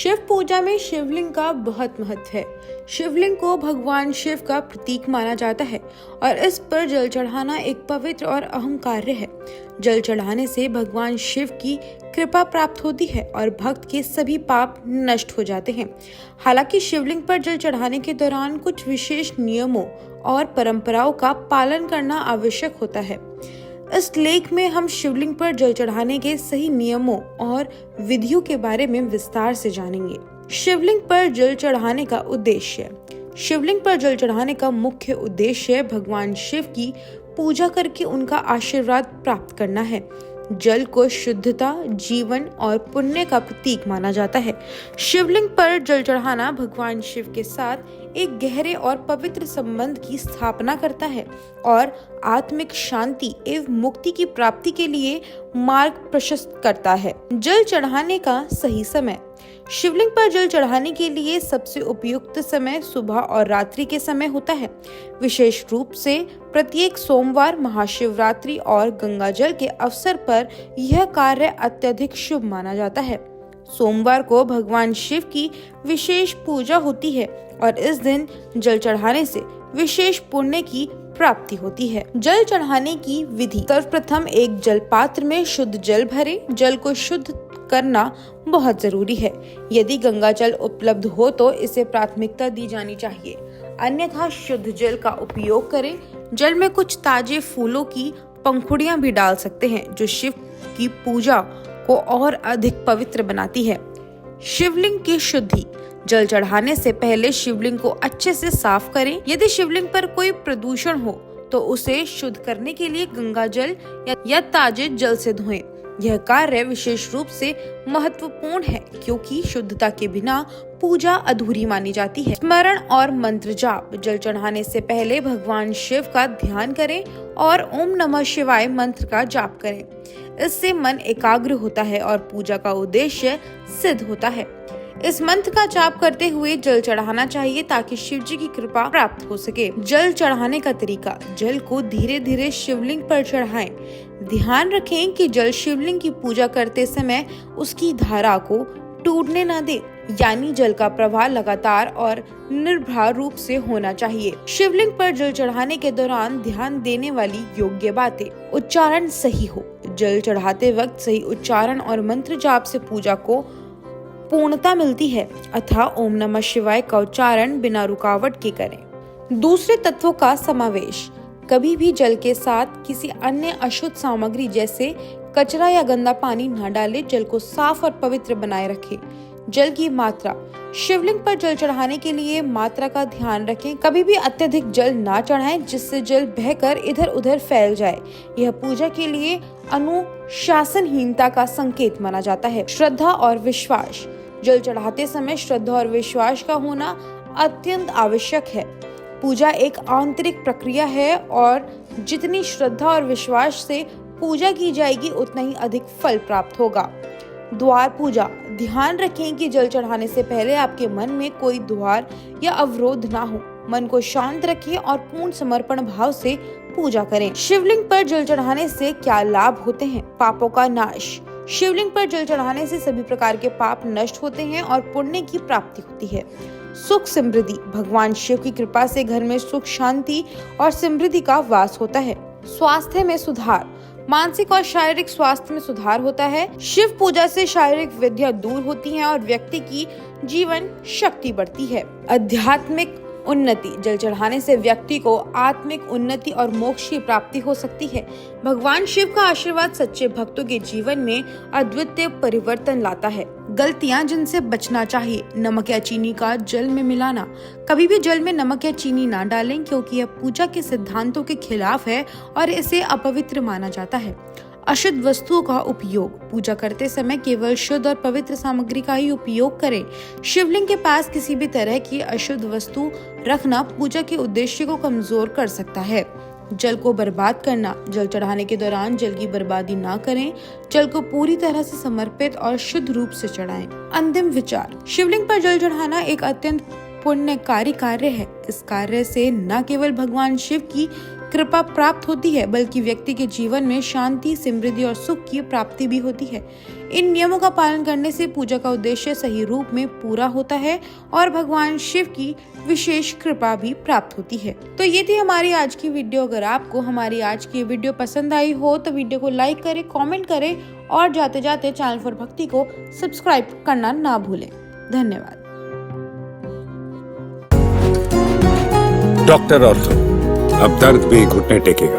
शिव पूजा में शिवलिंग का बहुत महत्व है। शिवलिंग को भगवान शिव का प्रतीक माना जाता है और इस पर जल चढ़ाना एक पवित्र और अहम कार्य है। जल चढ़ाने से भगवान शिव की कृपा प्राप्त होती है और भक्त के सभी पाप नष्ट हो जाते हैं। हालांकि शिवलिंग पर जल चढ़ाने के दौरान कुछ विशेष नियमों और परंपराओं का पालन करना आवश्यक होता है। इस लेख में हम शिवलिंग पर जल चढ़ाने के सही नियमों और विधियों के बारे में विस्तार से जानेंगे। शिवलिंग पर जल चढ़ाने का उद्देश्य। शिवलिंग पर जल चढ़ाने का मुख्य उद्देश्य भगवान शिव की पूजा करके उनका आशीर्वाद प्राप्त करना है। जल को शुद्धता, जीवन और पुण्य का प्रतीक माना जाता है। शिवलिंग पर जल चढ़ाना भगवान शिव के साथ एक गहरे और पवित्र संबंध की स्थापना करता है और आत्मिक शांति एवं मुक्ति की प्राप्ति के लिए मार्ग प्रशस्त करता है। जल चढ़ाने का सही समय। शिवलिंग पर जल चढ़ाने के लिए सबसे उपयुक्त समय सुबह और रात्रि के समय होता है। विशेष रूप से प्रत्येक सोमवार, महाशिवरात्रि और गंगा जल के अवसर पर यह कार्य अत्यधिक शुभ माना जाता है। सोमवार को भगवान शिव की विशेष पूजा होती है और इस दिन जल चढ़ाने से विशेष पुण्य की प्राप्ति होती है। जल चढ़ाने की विधि। सर्वप्रथम एक जल पात्र में शुद्ध जल भरें। जल को शुद्ध करना बहुत जरूरी है। यदि गंगा जल उपलब्ध हो तो इसे प्राथमिकता दी जानी चाहिए, अन्यथा शुद्ध जल का उपयोग करें। जल में कुछ ताजे फूलों की पंखुड़ियां भी डाल सकते हैं, जो शिव की पूजा को और अधिक पवित्र बनाती है। शिवलिंग की शुद्धि। जल चढ़ाने से पहले शिवलिंग को अच्छे से साफ करें। यदि शिवलिंग पर कोई प्रदूषण हो तो उसे शुद्ध करने के लिए गंगा जल या ताजे जल से धोएं। यह कार्य विशेष रूप से महत्वपूर्ण है क्योंकि शुद्धता के बिना पूजा अधूरी मानी जाती है। स्मरण और मंत्र जाप। जल चढ़ाने से पहले भगवान शिव का ध्यान करें और ओम नमः शिवाय मंत्र का जाप करें। इससे मन एकाग्र होता है और पूजा का उद्देश्य सिद्ध होता है। इस मंत्र का जाप करते हुए जल चढ़ाना चाहिए ताकि शिव जी की कृपा प्राप्त हो सके। जल चढ़ाने का तरीका। जल को धीरे धीरे शिवलिंग पर चढ़ाएं। ध्यान रखें कि जल शिवलिंग की पूजा करते समय उसकी धारा को टूटने न दे, यानी जल का प्रवाह लगातार और निर्भर रूप से होना चाहिए। शिवलिंग पर जल चढ़ाने के दौरान ध्यान देने वाली योग्य बातें। उच्चारण सही हो। जल चढ़ाते वक्त सही उच्चारण और मंत्र जाप से पूजा को पूर्णता मिलती है, अतः ओम नमः शिवाय का उच्चारण बिना रुकावट के करें। दूसरे तत्वों का समावेश। कभी भी जल के साथ किसी अन्य अशुद्ध सामग्री जैसे कचरा या गंदा पानी न डालें। जल को साफ और पवित्र बनाए रखें। जल की मात्रा। शिवलिंग पर जल चढ़ाने के लिए मात्रा का ध्यान रखें। कभी भी अत्यधिक जल ना चढ़ाएं जिससे जल बहकर इधर उधर फैल जाए। यह पूजा के लिए अनुशासनहीनता का संकेत माना जाता है। श्रद्धा और विश्वास। जल चढ़ाते समय श्रद्धा और विश्वास का होना अत्यंत आवश्यक है। पूजा एक आंतरिक प्रक्रिया है और जितनी श्रद्धा और विश्वास से पूजा की जाएगी उतना ही अधिक फल प्राप्त होगा। द्वार पूजा। ध्यान रखें कि जल चढ़ाने से पहले आपके मन में कोई द्वार या अवरोध ना हो। मन को शांत रखें और पूर्ण समर्पण भाव से पूजा करें। शिवलिंग पर जल चढ़ाने से क्या लाभ होते हैं? पापों का नाश। शिवलिंग पर जल चढ़ाने से सभी प्रकार के पाप नष्ट होते हैं और पुण्य की प्राप्ति होती है। सुख समृद्धि। भगवान शिव की कृपा से घर में सुख, शांति और समृद्धि का वास होता है। स्वास्थ्य में सुधार। मानसिक और शारीरिक स्वास्थ्य में सुधार होता है। शिव पूजा से शारीरिक व्याधियां दूर होती हैं और व्यक्ति की जीवन शक्ति बढ़ती है। आध्यात्मिक उन्नति। जल चढ़ाने से व्यक्ति को आत्मिक उन्नति और मोक्ष की प्राप्ति हो सकती है। भगवान शिव का आशीर्वाद सच्चे भक्तों के जीवन में अद्वितीय परिवर्तन लाता है। गलतियां जिनसे बचना चाहिए। नमक या चीनी का जल में मिलाना। कभी भी जल में नमक या चीनी ना डालें क्योंकि यह पूजा के सिद्धांतों के खिलाफ है और इसे अपवित्र माना जाता है। अशुद्ध वस्तुओं का उपयोग। पूजा करते समय केवल शुद्ध और पवित्र सामग्री का ही उपयोग करें। शिवलिंग के पास किसी भी तरह की अशुद्ध वस्तु रखना पूजा के उद्देश्य को कमजोर कर सकता है। जल को बर्बाद करना। जल चढ़ाने के दौरान जल की बर्बादी ना करें। जल को पूरी तरह से समर्पित और शुद्ध रूप से चढ़ाएं। अंतिम विचार। शिवलिंग पर जल चढ़ाना एक अत्यंत पुण्यकारी कार्य है। इस कार्य से न केवल भगवान शिव की कृपा प्राप्त होती है बल्कि व्यक्ति के जीवन में शांति, समृद्धि और सुख की प्राप्ति भी होती है। इन नियमों का पालन करने से पूजा का उद्देश्य सही रूप में पूरा होता है और भगवान शिव की विशेष कृपा भी प्राप्त होती है। तो ये थी हमारी आज की वीडियो। अगर आपको हमारी आज की वीडियो पसंद आई हो तो वीडियो को लाइक करें, कमेंट करें और जाते जाते चैनल फॉर भक्ति को सब्सक्राइब करना ना भूलें। धन्यवाद। डॉक्टर ऑर्थो, अब दर्द भी घुटने टेकेगा।